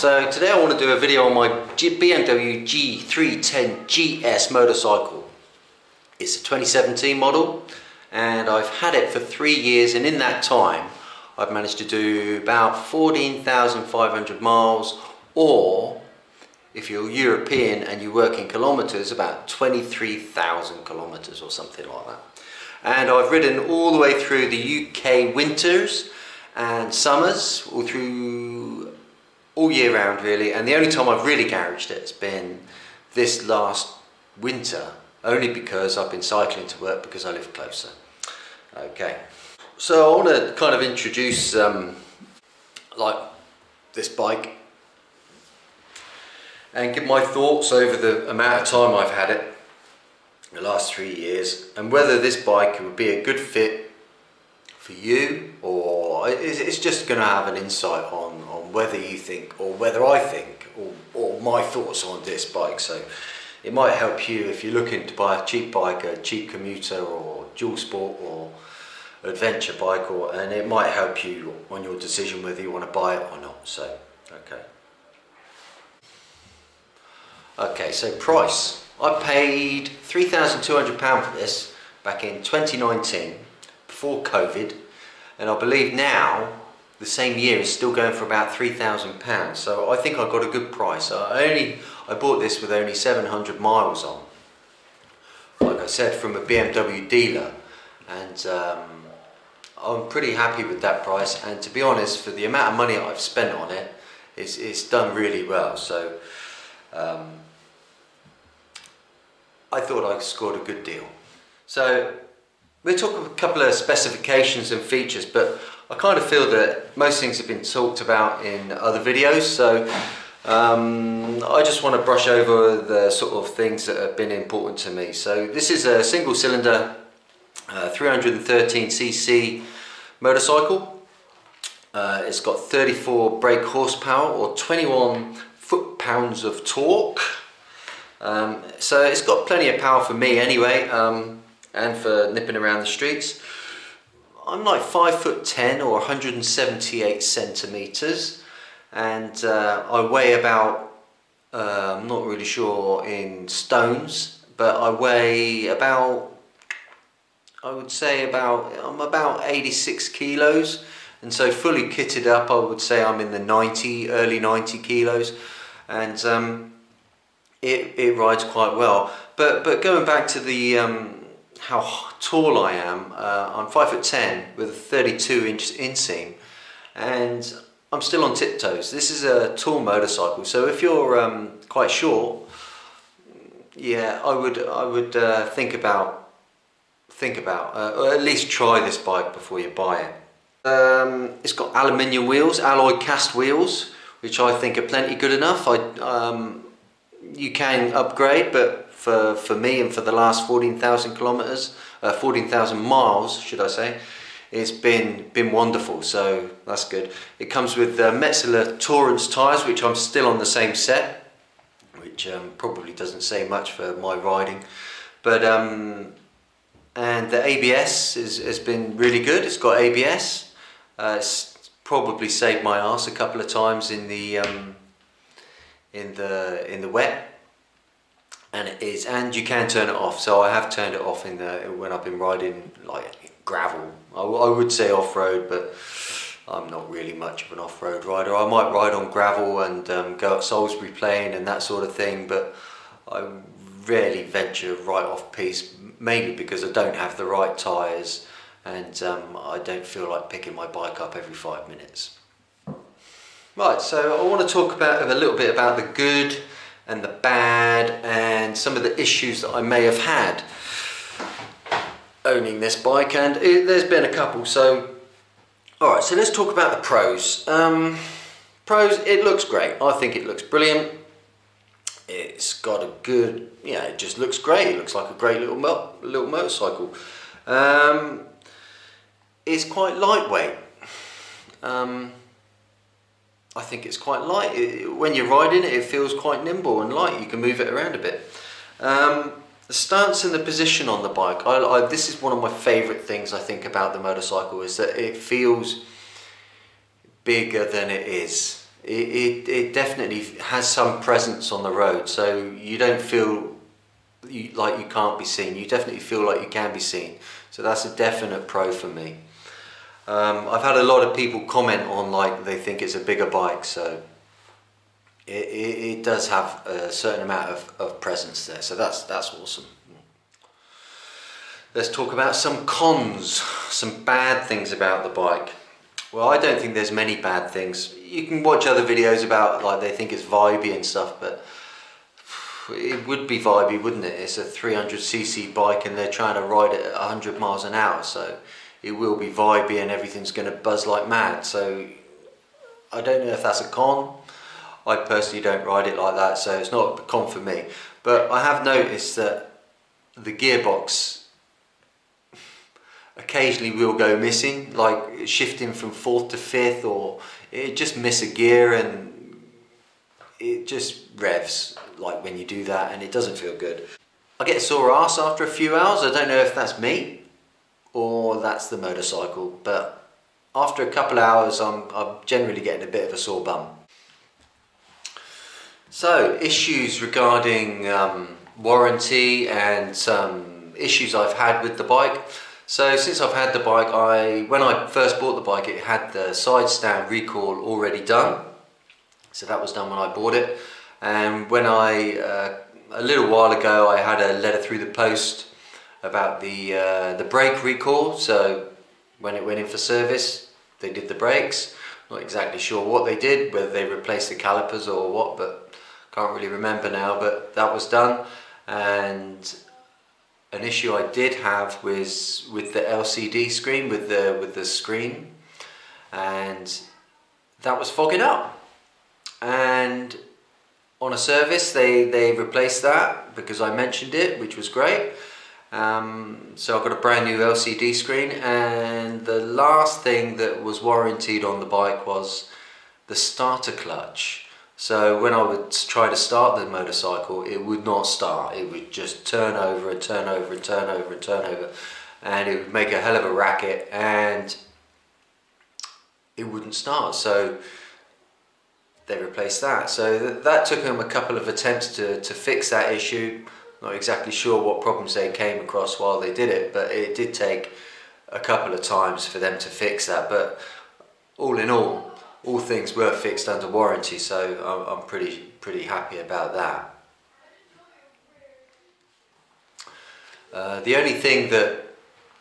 So today I want to do a video on my BMW G310GS motorcycle. It's a 2017 model and I've had it for 3 years, and in that time I've managed to do about 14,500 miles, or if you're European and you work in kilometres, about 23,000 kilometres or something like that. And I've ridden all the way through the UK winters and summers, all year round really, and the only time I've really garaged it has been this last winter, only because I've been cycling to work because I live closer. Okay, so I want to kind of introduce like this bike and give my thoughts over the amount of time I've had it, the last 3 years, and whether this bike would be a good fit for you, or it's just going to have an insight on whether you think, or whether I think, or my thoughts on this bike. So it might help you if you're looking to buy a cheap bike, a cheap commuter or dual sport or adventure bike, and it might help you on your decision whether you want to buy it or not. So okay, so price. I paid £3,200 for this back in 2019, before COVID, and I believe now the same year is still going for about £3,000. So I think I got a good price. I bought this with only 700 miles on, like I said, from a BMW dealer, and I'm pretty happy with that price. And to be honest, for the amount of money I've spent on it, it's done really well. So I thought I scored a good deal. So we'll talk a couple of specifications and features, but I kind of feel that most things have been talked about in other videos, so I just want to brush over the sort of things that have been important to me. So this is a single cylinder 313cc motorcycle. It's got 34 brake horsepower or 21 foot-pounds of torque. So it's got plenty of power for me anyway, and for nipping around the streets. I'm like 5'10" or 178 centimeters, and I weigh about, I'm not really sure in stones, but I weigh about, I would say I'm about 86 kilos, and so fully kitted up I would say I'm in the early 90 kilos, and it rides quite well. But going back to the how tall I am, I'm 5'10" with a 32-inch inseam, and I'm still on tiptoes. This is a tall motorcycle, so if you're quite short, yeah, I would think about, or at least try this bike before you buy it. It's got aluminium wheels, alloy cast wheels, which I think are plenty good enough. You can upgrade, but for me and for the last 14,000 kilometers, 14,000 miles, should I say, it's been wonderful. So that's good. It comes with Metzeler Torrance tyres, which I'm still on the same set, which probably doesn't say much for my riding, but and the ABS has been really good. It's got ABS. It's probably saved my arse a couple of times in the wet, and you can turn it off. So I have turned it off when I've been riding like gravel. I would say off-road, but I'm not really much of an off-road rider. I might ride on gravel and go up Salisbury Plain and that sort of thing, but I rarely venture right off piste, mainly because I don't have the right tyres, and I don't feel like picking my bike up every 5 minutes. Right, so I want to talk about a little bit about the good and the bad and some of the issues that I may have had owning this bike, and there's been a couple. So alright, so let's talk about the pros. Pros, it looks great. I think it looks brilliant. It's got a good, it just looks great. It looks like a great little motorcycle. It's quite lightweight. I think it's quite light. When you're riding it, it feels quite nimble and light. You can move it around a bit. The stance and the position on the bike, this is one of my favourite things I think about the motorcycle, is that it feels bigger than it is. it definitely has some presence on the road, so you don't feel like you can't be seen. You definitely feel like you can be seen, so that's a definite pro for me. I've had a lot of people comment on, like, they think it's a bigger bike, so it does have a certain amount of presence there, so that's awesome. Let's talk about some cons, some bad things about the bike. Well, I don't think there's many bad things. You can watch other videos about, like, they think it's vibey and stuff, but it would be vibey, wouldn't it? It's a 300cc bike and they're trying to ride it at 100 miles an hour, so it will be vibey and everything's going to buzz like mad. So I don't know if that's a con. I personally don't ride it like that, so it's not a con for me. But I have noticed that the gearbox occasionally will go missing, like shifting from 4th to 5th, or it just miss a gear and it just revs like when you do that, and it doesn't feel good. I get a sore ass after a few hours. I don't know if that's me or that's the motorcycle, but after a couple of hours I'm generally getting a bit of a sore bum. So, issues regarding warranty and some issues I've had with the bike. So since I've had the bike, when I first bought the bike, it had the side stand recall already done. So that was done when I bought it. And when a little while ago, I had a letter through the post about the brake recall. So when it went in for service, they did the brakes. Not exactly sure what they did, whether they replaced the calipers or what, but can't really remember now, but that was done. And an issue I did have was with the LCD screen, with the screen, and that was fogging up. And on a service, they replaced that because I mentioned it, which was great. So I've got a brand new LCD screen, and the last thing that was warranted on the bike was the starter clutch. So when I would try to start the motorcycle, it would not start. It would just turn over and turn over and turn over and turn over, and it would make a hell of a racket, and it wouldn't start. So they replaced that. So that took them a couple of attempts to fix that issue. Not exactly sure what problems they came across while they did it, but it did take a couple of times for them to fix that. But all in all things were fixed under warranty, so I'm pretty happy about that. The only thing that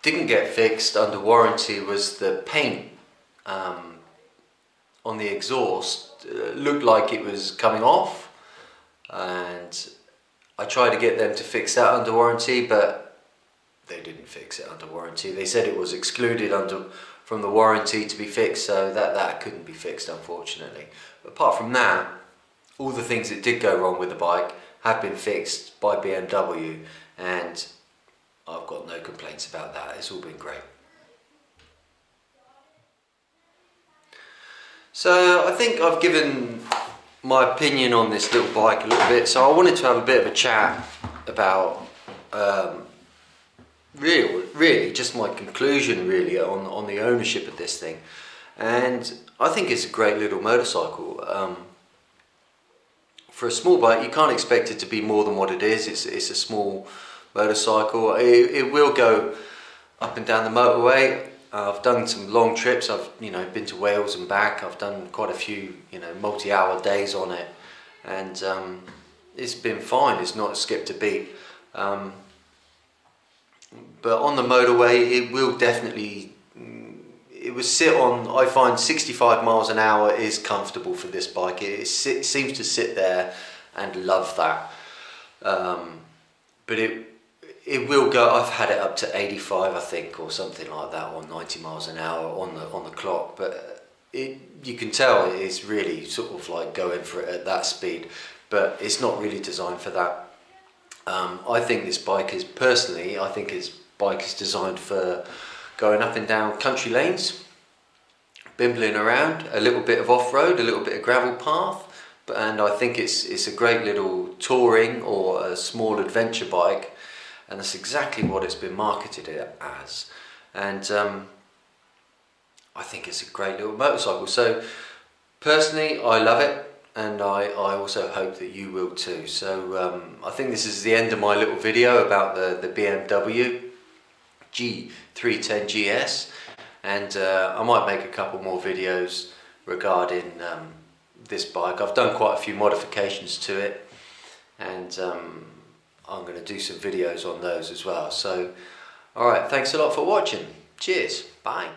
didn't get fixed under warranty was the paint on the exhaust. Looked like it was coming off, and I tried to get them to fix that under warranty, but they didn't fix it under warranty. They said it was excluded from the warranty to be fixed, so that couldn't be fixed, unfortunately. But apart from that, all the things that did go wrong with the bike have been fixed by BMW, and I've got no complaints about that. It's all been great. So I think I've given my opinion on this little bike a little bit, so I wanted to have a bit of a chat about really just my conclusion really on the ownership of this thing. And I think it's a great little motorcycle. For a small bike, you can't expect it to be more than what it is. It's a small motorcycle. It will go up and down the motorway. I've done some long trips. I've been to Wales and back. I've done quite a few multi-hour days on it, and it's been fine. It's not skipped a beat. But on the motorway, it will definitely, it will sit on, I find 65 miles an hour is comfortable for this bike. It seems to sit there and love that. But it will go, I've had it up to 85 I think, or something like that, or 90 miles an hour on the clock, but you can tell it's really sort of like going for it at that speed, but it's not really designed for that. I think this bike is, personally, I think this bike is designed for going up and down country lanes, bimbling around, a little bit of off-road, a little bit of gravel path, and I think it's a great little touring or a small adventure bike, and that's exactly what it's been marketed as. And I think it's a great little motorcycle. So Personally, I love it, and I also hope that you will too. So I think this is the end of my little video about the BMW G310GS, and I might make a couple more videos regarding this bike. I've done quite a few modifications to it, and I'm going to do some videos on those as well. So alright, thanks a lot for watching. Cheers, bye.